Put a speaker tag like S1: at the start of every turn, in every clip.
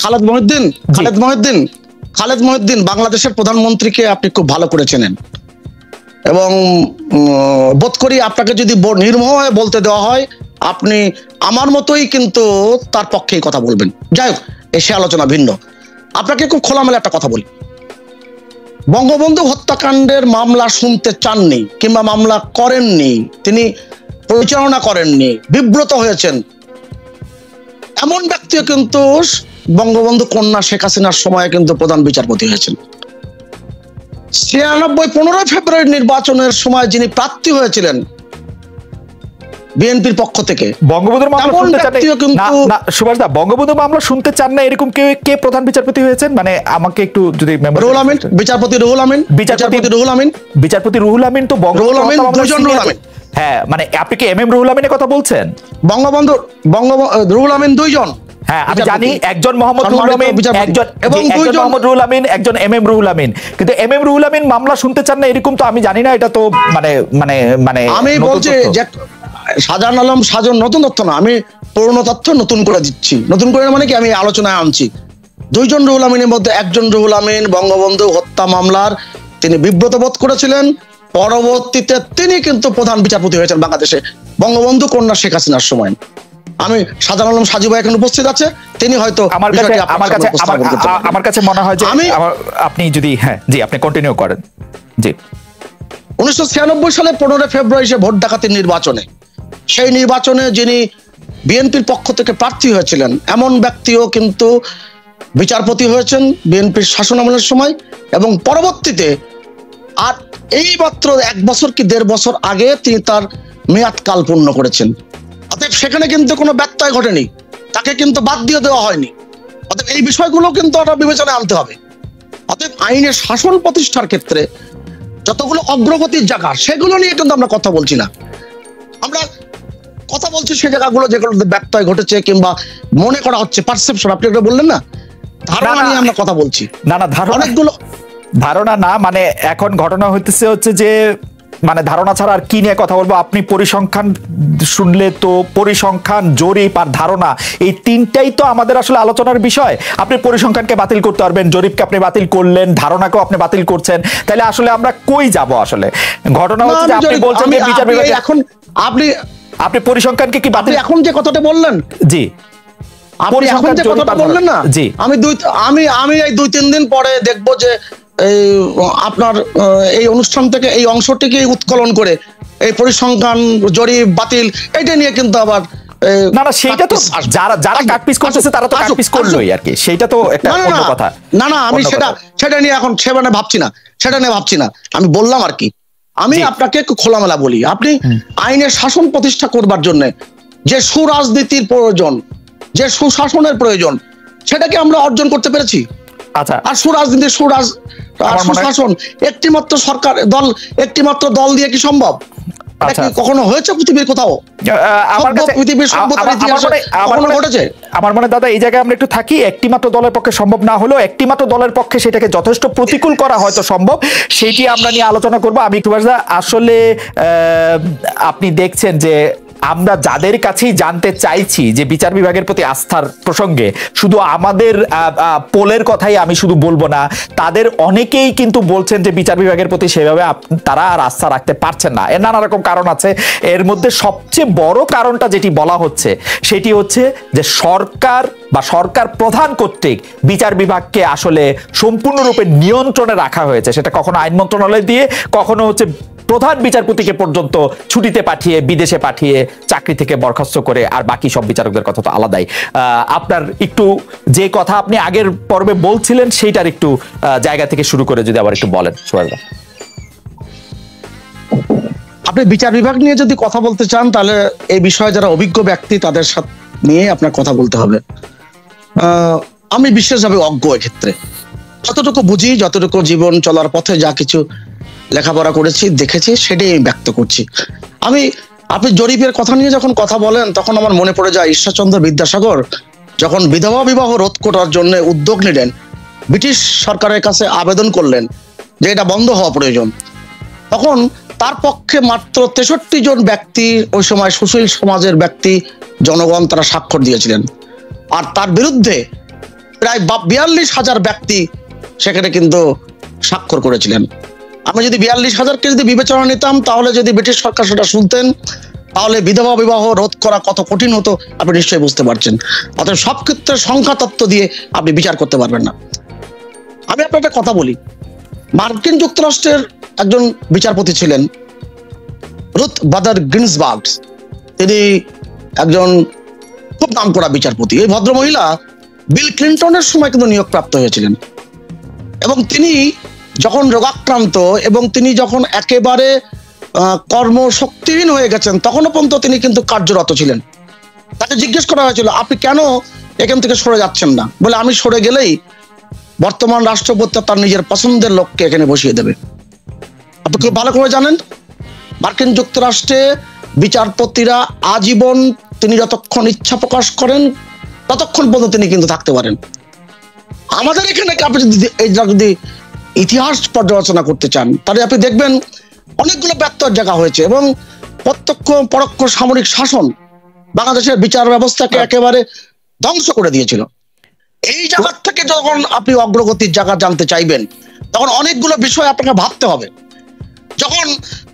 S1: খালেদ মহিউদ্দিন বাংলাদেশের প্রধানমন্ত্রীকে আপনি খুব ভালো করে চেনেন এবং বোধ করি আপনাকে যদি নির্মোহে বলতে দেওয়া হয় আপনি আমার মতোই কিন্তু তার পক্ষেই কথা বলবেন। যাই হোক, সে আলোচনা ভিন্ন। আপনাকে খুব খোলামেলা একটা কথা বলি, বঙ্গবন্ধু হত্যাকাণ্ডের মামলা শুনতে চাননি কিংবা মামলা করেননি, তিনি পরিচালনা করেননি, বিব্রত হয়েছেন, এমন ব্যক্তিও কিন্তু বঙ্গবন্ধু কন্যা শেখ হাসিনার সময় কিন্তু প্রধান বিচারপতি হয়েছেন। 15 ফেব্রুয়ারি নির্বাচনের সময় যিনি প্রার্থী হয়েছিলেন বিএনপির পক্ষ থেকে,
S2: বঙ্গবন্ধুর মামলা শুনতে চান না সুভাষ দা, বঙ্গবন্ধুর মামলা শুনতে চান না এরকম কে প্রধান বিচারপতি হয়েছেন? মানে আমাকে একটু যদি
S1: বিচারপতি রুহুল আমিন তো
S2: হ্যাঁ, মানে আপনি কি এম রুহুল আমিনের কথা বলছেন?
S1: বঙ্গবন্ধু রুহুল আমিন দুইজন।
S2: হ্যাঁ, আমি জানি একজন মোহাম্মদ রুহুল আমিন, মোহাম্মদ রুহুল আমিন, একজন রুহুল আমিন, কিন্তু রুহুল আমিন মামলা শুনতে চান না এরকম তো আমি জানি না। এটা তো মানে মানে মানে
S1: আমি বলছি যে শাহজাহান আলম সাজন নতুন তথ্য না, আমি পুরনো তথ্য নতুন করে দিচ্ছি। নতুন করে মানে কি আমি আলোচনায় আনছি। দুইজন রুহুল আমিনের মধ্যে একজন রুহুল আমিন বঙ্গবন্ধু হত্যা মামলার তিনি বিব্রত বোধ করেছিলেন, পরবর্তীতে তিনি কিন্তু প্রধান বিচারপতি হয়েছেন বাংলাদেশে বঙ্গবন্ধু কন্যা শেখ হাসিনার সময়। আমি শাহজাহান আলম সাজু ভাই এখন উপস্থিত আছে, তিনি হয়তো
S2: আমার কাছে মনে হয় যে আপনি যদি আপনি কন্টিনিউ করেন। জি,
S1: 1996 সালে 15 ফেব্রুয়ারি সে ভোট ডাকাতির নির্বাচনে, সেই নির্বাচনে যিনি বিএনপির পক্ষ থেকে প্রার্থী হয়েছিলেন এমন ব্যক্তিও কিন্তু বিচারপতি হয়েছেন বিএনপির শাসনামলের সময় এবং পরবর্তীতে আর এই মাত্র 1 বছর কি 1.5 বছর আগে তিনি তার মেয়াদকাল পূর্ণ করেছেন। অতএব সেখানে কিন্তু কোনো ব্যত্যয় ঘটেনি, তাকে কিন্তু বাদ দিয়ে দেওয়া হয়নি। অতএব এই বিষয়গুলো কিন্তু আমরা বিবেচনায় আনতে হবে। অতএব আইনের শাসন প্রতিষ্ঠার ক্ষেত্রে যতগুলো অগ্রগতির জায়গা সেগুলো নিয়ে কিন্তু আমরা কথা বলছি না, আমরা কথা বলছি সে জায়গাগুলো যেগুলোতে ব্যত্যয় ঘটেছে কিংবা মনে করা হচ্ছে পারসেপশন, আপনি এটা বললেন না, ধারণা নিয়ে আমরা কথা বলছি।
S2: না অনেকগুলো ধারণা না, মানে এখন ঘটনা হচ্ছে যে মানে ধারণা ছাড়া আর কি নিয়ে কথা বলবো। আপনি পরিসংখ্যান শুনলে তো পরিসংখ্যান, জরিপ আর ধারণা এই তিনটাই তো আমাদের আসলে আলোচনার বিষয়। আপনি পরিসংখ্যানকে বাতিল করতে পারবেন, জরিপকে আপনি বাতিল করলেন, ধারণাকেও আপনি বাতিল করছেন, তাহলে আসলে আমরা কই যাব? আসলে ঘটনা হচ্ছে যে আপনি বলছেন যে বিচার বিভাগ
S1: এখন
S2: আপনি পরিসংখ্যানকে কি বাতিল,
S1: এখন যে কথাটা বললেন,
S2: জি
S1: আপনি এখন যে কথাটা বললেন না,
S2: জি
S1: আমি এই 2-3 দিন পরে দেখবো যে আপনার এই অনুষ্ঠান থেকে এই অংশটিকে উৎকলন করে এই পরিসংখ্যান জরিপ বাতিল এটা নিয়ে কিন্তু আবার
S2: না সেটা তো যারা কাটপিস করতেছে তারা তো কাটপিস করলোই আর কি, সেটা তো একটা অন্য কথা।
S1: না আমি সেটা নিয়ে এখন সেটা নিয়ে ভাবছি না, আমি বললাম আর কি। আমি আপনাকে একটু খোলামেলা বলি, আপনি আইনের শাসন প্রতিষ্ঠা করবার জন্য যে সুরাজনীতির প্রয়োজন, যে সুশাসনের প্রয়োজন, সেটাকে আমরা অর্জন করতে পেরেছি।
S2: আচ্ছা,
S1: আর সুশাসন একটিমাত্র সরকার দল, একটিমাত্র দল দিয়ে কি সম্ভব? কখনো হয়েছে পৃথিবীর কোথাও?
S2: আমার মনে দাদা এই জায়গায় আমরা একটু থাকি, একটিমাত্র দলের পক্ষে সম্ভব না হলেও একটিমাত্র দলের পক্ষে সেটাকে যথেষ্ট প্রতিকূল করা হয়তো সম্ভব, সেটি আমরা নিয়ে আলোচনা করবো। আমি একটু আসলে আপনি দেখছেন যে আমরা যাদের কাছেই জানতে চাইছি যে বিচার বিভাগের প্রতি আস্থার প্রসঙ্গে, শুধু আমাদের পোলের কথাই আমি শুধু বলবো না, তাদের অনেকেই কিন্তু বলছেন যে বিচার বিভাগের প্রতি সেভাবে তারা আর আস্থা রাখতে পারছেন না। এর নানা রকম কারণ আছে, এর মধ্যে সবচেয়ে বড় কারণটা যেটি বলা হচ্ছে সেটি হচ্ছে যে সরকার বা সরকার প্রধান কর্তৃক বিচার বিভাগকে আসলে সম্পূর্ণরূপে নিয়ন্ত্রণে রাখা হয়েছে। সেটা কখনো আইন মন্ত্রণালয় দিয়ে, কখনো হচ্ছে প্রধান বিচারপতিকে পর্যন্ত ছুটিতে পাঠিয়ে, বিদেশে পাঠিয়ে, চাকরি থেকে বরখাস্ত করে, আর বাকি সব বিচারকদের কথা তো আলাদাই। আপনার একটু যে কথা আপনি আগের পর্বে বলছিলেন সেইটার একটু জায়গা থেকে শুরু করে যদি আবার একটু বলেন সুভাষদা।
S1: আপনি বিচার বিভাগ নিয়ে যদি কথা বলতে চান তাহলে এই বিষয়ে যারা অভিজ্ঞ ব্যক্তি তাদের সাথে নিয়ে আপনার কথা বলতে হবে। আমি বিশেষভাবে অজ্ঞ এক্ষেত্রে, যতটুকু বুঝি, যতটুকু জীবন চলার পথে যা কিছু লেখাপড়া করেছি, দেখেছি, সেটাই ব্যক্ত করছি। আপনি জরিপের কথা নিয়ে যখন কথা বলেন তখন আমার মনে পড়ে যায় ঈশ্বরচন্দ্র বিদ্যাসাগর যখন বিধবা বিবাহ রোধ করার জন্য উদ্যোগ নিলেন, ব্রিটিশ সরকারের কাছে আবেদন করলেন যে এটা বন্ধ হওয়া প্রয়োজন, তখন তার পক্ষে মাত্র 63 জন ব্যক্তি, ওই সময় সুশীল সমাজের ব্যক্তি, জনগণ, তারা স্বাক্ষর দিয়েছিলেন। আর তার বিরুদ্ধে প্রায় 42,000 ব্যক্তি সেখানে কিন্তু স্বাক্ষর করেছিলেন। আমি যদি 42,000-কে যদি বিবেচনা নিতাম, তাহলে যদি ব্রিটিশ সরকার সেটা শুনতেন, তাহলে বিধবা বিবাহ রোধ করা কত কঠিন হতো আপনি নিশ্চয়ই বুঝতে পারছেন। অর্থাৎ সব ক্ষেত্রে সংখ্যা তত্ত্ব দিয়ে আপনি বিচার করতে পারবেন না। আমি আপনার একটা কথা বলি, মার্কিন যুক্তরাষ্ট্রের একজন বিচারপতি ছিলেন রুথ বাদার গিন্সবার্গ। তিনি একজন খুব নামকরা বিচারপতি। এই ভদ্রমহিলা বিল ক্লিন্টনের সময় কিন্তু নিয়োগপ্রাপ্ত হয়েছিলেন, এবং তিনি যখন রোগাক্রান্ত এবং তিনি যখন একেবারে কর্মশক্তিহীন হয়ে গেছেন, তখনও পর্যন্ত তিনি কিন্তু কার্যরত ছিলেন। তাকে জিজ্ঞেস করা হয়েছিল, আপনি কেন এখান থেকে সরে যাচ্ছেন না? বলে, আমি সরে গেলেই বর্তমান রাষ্ট্রপতি তার নিজের পছন্দের লোককে এখানে বসিয়ে দেবে। আপনি খুব ভালো করে জানেন, মার্কিন যুক্তরাষ্ট্রে বিচারপতিরা আজীবন তিনি যতক্ষণ ইচ্ছা প্রকাশ করেন ততক্ষণ পর্যন্ত তিনি কিন্তু থাকতে পারেন। আমাদের এখানে আপনি যদি ইতিহাস পর্যালোচনা করতে চান, তাহলে আপনি দেখবেন অনেকগুলো ব্যত্যয়ের জায়গা হয়েছে, এবং প্রত্যক্ষ পরোক্ষ সামরিক শাসন বাংলাদেশের বিচার ব্যবস্থাকে একেবারে ধ্বংস করে দিয়েছিল। এই জায়গা থেকে যখন আপনি অগ্রগতির জায়গা জানতে চাইবেন, তখন অনেকগুলো বিষয় আপনাকে ভাবতে হবে। যখন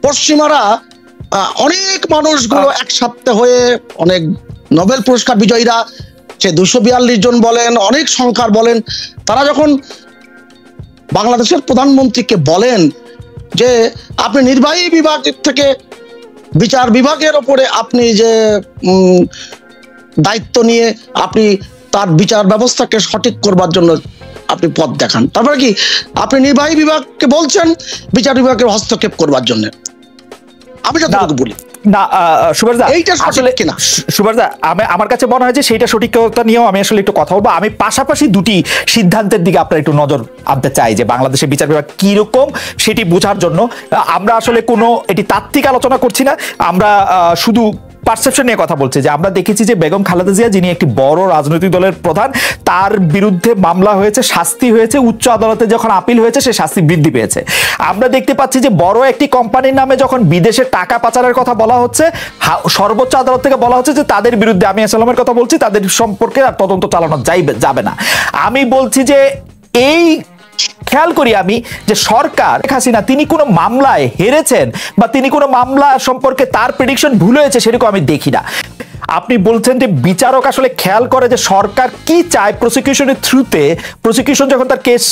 S1: পশ্চিমারা অনেক মানুষগুলো একসাথে হয়ে, অনেক নোবেল পুরস্কার বিজয়ীরা, সে 242 জন বলেন, অনেক সংখ্যার বলেন, তারা যখন বাংলাদেশের প্রধানমন্ত্রীকে বলেন যে আপনি নির্বাহী বিভাগ থেকে বিচার বিভাগের ওপরে আপনি যে দায়িত্ব নিয়ে আপনি তার বিচার ব্যবস্থাকে সঠিক করবার জন্য আপনি পথ দেখান, তারপরে কি আপনি নির্বাহী বিভাগকে বলছেন বিচার বিভাগের হস্তক্ষেপ করবার জন্য? আমি যতটুকু বলি
S2: না, সুভাষ দা,
S1: এইটা আসলে কিনা
S2: সুভাষ দা, আমার কাছে মনে হয় যে সেইটা সঠিকতা নিয়েও আমি আসলে একটু কথা বলবো। আমি পাশাপাশি দুটি সিদ্ধান্তের দিকে আপনার একটু নজর আনতে চাই, যে বাংলাদেশের বিচার বিভাগ কিরকম সেটি বোঝার জন্য। আমরা আসলে কোনো এটি তাত্ত্বিক আলোচনা করছি না, আমরা শুধু পারসেপশন নিয়ে কথা বলছে। যে আমরা দেখেছি যে বেগম খালেদা জিয়া, যিনি একটি বড় রাজনৈতিক দলের প্রধান, তার বিরুদ্ধে মামলা হয়েছে, শাস্তি হয়েছে, উচ্চ আদালতে যখন আপিল হয়েছে সে শাস্তি বৃদ্ধি পেয়েছে। আমরা দেখতে পাচ্ছি যে বড় একটি কোম্পানির নামে যখন বিদেশে টাকা পাচারের কথা বলা হচ্ছে, সর্বোচ্চ আদালত থেকে বলা হচ্ছে যে তাদের বিরুদ্ধে, আমি আসলামের কথা বলছি, তাদের সম্পর্কে আর তদন্ত চালানো যাবে না। আমি বলছি যে এই খেয়াল করি আমি যে সরকার হাসিনা তিনি কোনো মামলায় হেরেছেন বা তিনি কোনো মামলা সম্পর্কে তার প্রেডিকশন ভুল হয়েছে সেরকম আমি দেখি না। আপনি বলছেন যে বিচারক আসলে খেয়াল করে যে সরকার কি চায় প্রসিকিউশনের থ্রুতে, প্রসিকিউশন যখন তার কেস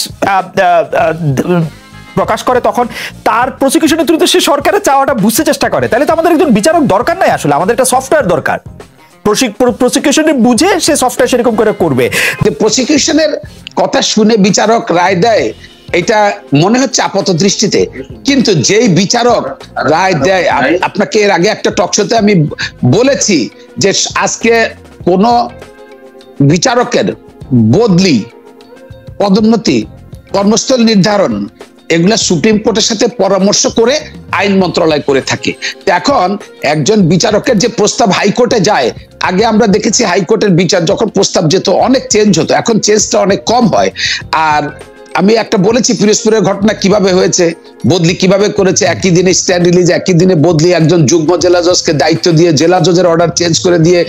S2: প্রকাশ করে তখন তার প্রসিকিউশনের থ্রুতে সে সরকারের চাওয়াটা বুঝতে চেষ্টা করে। তাহলে তো আমাদের একজন বিচারক দরকার নাই, আসলে আমাদের একটা সফটওয়্যার দরকার, প্রসিকিউশনের বুঝে সে সফটওয়্যার সেরকম করে করবে।
S3: যে প্রসিকিউশনের কথা শুনে বিচারক রায় দেয়, এটা মনে হচ্ছে আপাত দৃষ্টিতে, কিন্তু যেই বিচারক রায় দেয়, আপনাকে এর আগে একটা টকশোতে আমি বলেছি যে আজকে কোন বিচারকের বদলি, পদোন্নতি, কর্মস্থল নির্ধারণ, এগুলা সুপ্রিম কোর্টের সাথে পরামর্শ করে আইন মন্ত্রণালয় করে থাকে। এখন একজন বিচারকের যে প্রস্তাব হাইকোর্টে যায়, আগে আমরা দেখেছি হাইকোর্টের বিচার যখন প্রস্তাব যেত অনেক চেঞ্জ হতো, এখন চেঞ্জটা অনেক কম হয়। আর আমি একটা বলেছি পিরোজপুরের ঘটনা কিভাবে হয়েছে, বদলি কিভাবে করেছে, একই দিনে স্ট্যান্ড রিলিজ, একই দিনে বদলি, একজন যুগ্ম জেলা জজকে দায়িত্ব দিয়ে জেলা জজের অর্ডার চেঞ্জ করে দিয়ে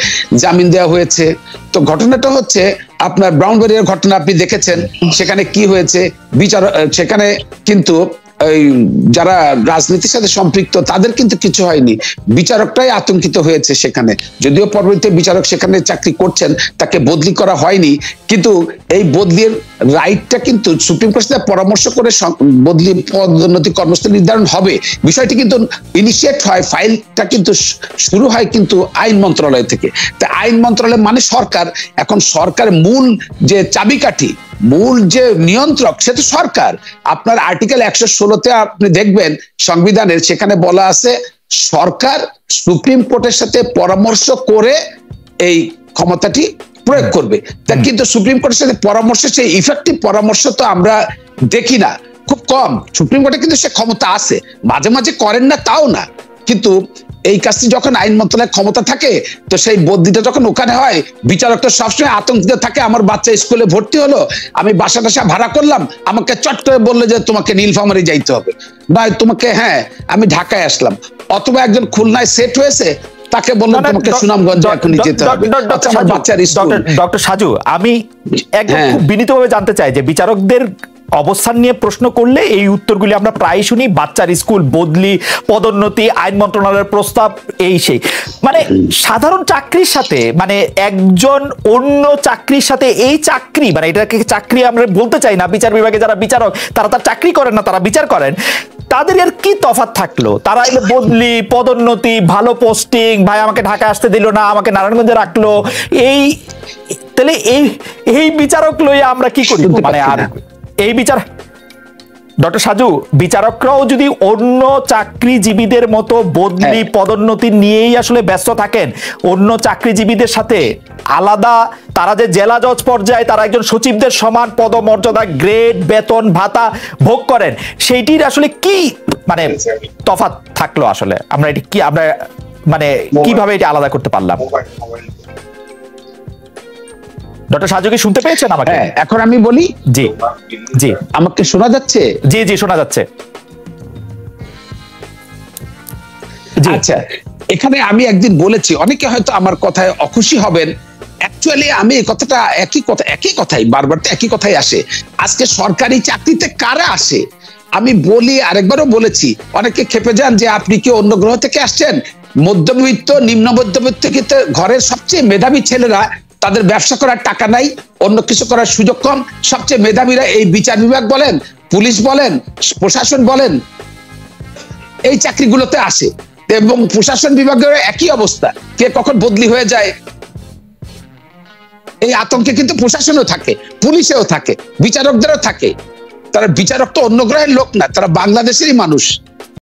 S3: জামিন দেওয়া হয়েছে। তো ঘটনাটা হচ্ছে আপনার ব্রাউনবাড়িয়ার ঘটনা আপনি দেখেছেন, সেখানে কি হয়েছে, বিচার সেখানে কিন্তু যারা রাজনীতির সাথে সম্পৃক্ত তাদের কিন্তু কিছু হয়নি, বিচারকটাই আতঙ্কিত হয়েছে সেখানে। যদিও পরবর্তীতে বিচারক সেখানে চাকরি করছেন, তাকে বদলি করা হয়নি, কিন্তু এই বদলির রাইটটা কিন্তু সুপ্রিম কোর্টের সাথে পরামর্শ করে বদলি, পদোন্নতি, কর্মস্থল নির্ধারণ হবে, বিষয়টি কিন্তু ইনিশিয়েট হয়, ফাইলটা কিন্তু শুরু হয় কিন্তু আইন মন্ত্রণালয় থেকে। তা আইন মন্ত্রণালয় মানে সরকার। এখন সরকার মূল যে চাবিকাঠি, মূল যে নিয়ন্ত্রক, সে তো সরকার। আপনার আর্টিকেল 116-তে আপনি দেখবেন সংবিধানের, সেখানে বলা আছে সরকার সুপ্রিম কোর্টের সাথে পরামর্শ করে এই ক্ষমতাটি প্রয়োগ করবে। তা কিন্তু সুপ্রিম কোর্টের সাথে পরামর্শ, সেই ইফেক্টিভ পরামর্শ তো আমরা দেখি না, খুব কম। সুপ্রিম কোর্টে কিন্তু সে ক্ষমতা আছে, মাঝে মাঝে করেন না তাও না, কিন্তু এই কাজটি যখন আইন মন্ত্রণালয়ের ক্ষমতা থাকে, তো সেই বদলিটা যখন ওখানে হয়, বিচারক তো সবসময় আতঙ্কিত থাকে, আমার বাচ্চা স্কুলে ভর্তি হলো, আমি বাসা টাসা ভাড়া করলাম, আমাকে চট করে বললো যে তোমাকে নীলফামারী যাইতে হবে, নয় তোমাকে, হ্যাঁ আমি ঢাকায় আসলাম, অথবা একজন খুলনায় সেট হয়েছে, তাকে বললেন তোমাকে সুনামগঞ্জে এখনই যেতে হবে, আচ্ছা আমার বাচ্চার স্কুল।
S2: ডক্টর সাজু, আমি একদম খুব বিনীতভাবে জানতে চাই যে বিচারকদের অবস্থান নিয়ে প্রশ্ন করলে এই উত্তরগুলি আমরা প্রায় শুনি, বাচ্চার স্কুল, বদলি, পদোন্নতি, আইন মন্ত্রণালয়ের প্রস্তাব, এই সেই। মানে সাধারণ চাকরির সাথে, মানে একজন অন্য চাকরির সাথে এই চাকরি, মানে এটাকে চাকরি আমরা বলতে চাই না, বিচার বিভাগে যারা বিচারক তারা তার চাকরি করেন না, তারা বিচার করেন, তাদের এর কি তফাৎ থাকলো? তারা এলো বদলি, পদোন্নতি, ভালো পোস্টিং, ভাই আমাকে ঢাকা আসতে দিল না, আমাকে নারায়ণগঞ্জে রাখলো, এই তাহলে এই বিচারক লইয়া আমরা কি করি? মানে আর এই বিচার, ডক্টর সাজু, বিচারকরাও যদি অন্য চাকরিজীবীদের মতো বদলি পদোন্নতি নিয়েই আসলে ব্যস্ত থাকেন, অন্য চাকরিজীবীদের সাথে আলাদা, তারা যে জেলা জজ পর্যায়ে তারা একজন সচিবদের সমান পদমর্যাদা, গ্রেড, বেতন, ভাতা ভোগ করেন, সেইটির আসলে কি মানে তফাৎ থাকলো? আসলে আমরা এটি কি, আমরা মানে কিভাবে এটা আলাদা করতে পারলাম? ডক্টর সাজু কি শুনতে পেয়েছেন আমাকে?
S3: এখন আমি বলি।
S2: জি জি,
S3: আমাকে শোনা যাচ্ছে?
S2: জি জি, শোনা যাচ্ছে।
S3: আচ্ছা, এখানে আমি একদিন বলেছি, অনেকে হয়তো আমার কথায় অখুশি হবেন, অ্যাকচুয়ালি আমি এই কথাটা একই কথাই বারবার তো একই কথাই আসে। আজকে সরকারি চাকরিতে কারা আসে আমি বলি, আরেকবারও বলেছি, অনেকে ক্ষেপে যান যে আপনি কি অন্য গ্রহ থেকে আসছেন। মধ্যবিত্ত, নিম্ন মধ্যবিত্ত ঘরের সবচেয়ে মেধাবী ছেলেরা, তাদের ব্যবসা করার টাকা নাই, অন্য কিছু করার সুযোগ কম, সবচেয়ে মেধাবীরা এই বিচার বিভাগ বলেন, পুলিশ বলেন, প্রশাসন বলেন, এই চাকরিগুলোতে আসে। এবং প্রশাসন বিভাগের একই অবস্থা, কে কখন বদলি হয়ে যায় এই আতঙ্কে কিন্তু প্রশাসনও থাকে, পুলিশেও থাকে, বিচারকদেরও থাকে। তারা বিচারক তো অন্য গ্রহের লোক না, তারা বাংলাদেশেরই মানুষ।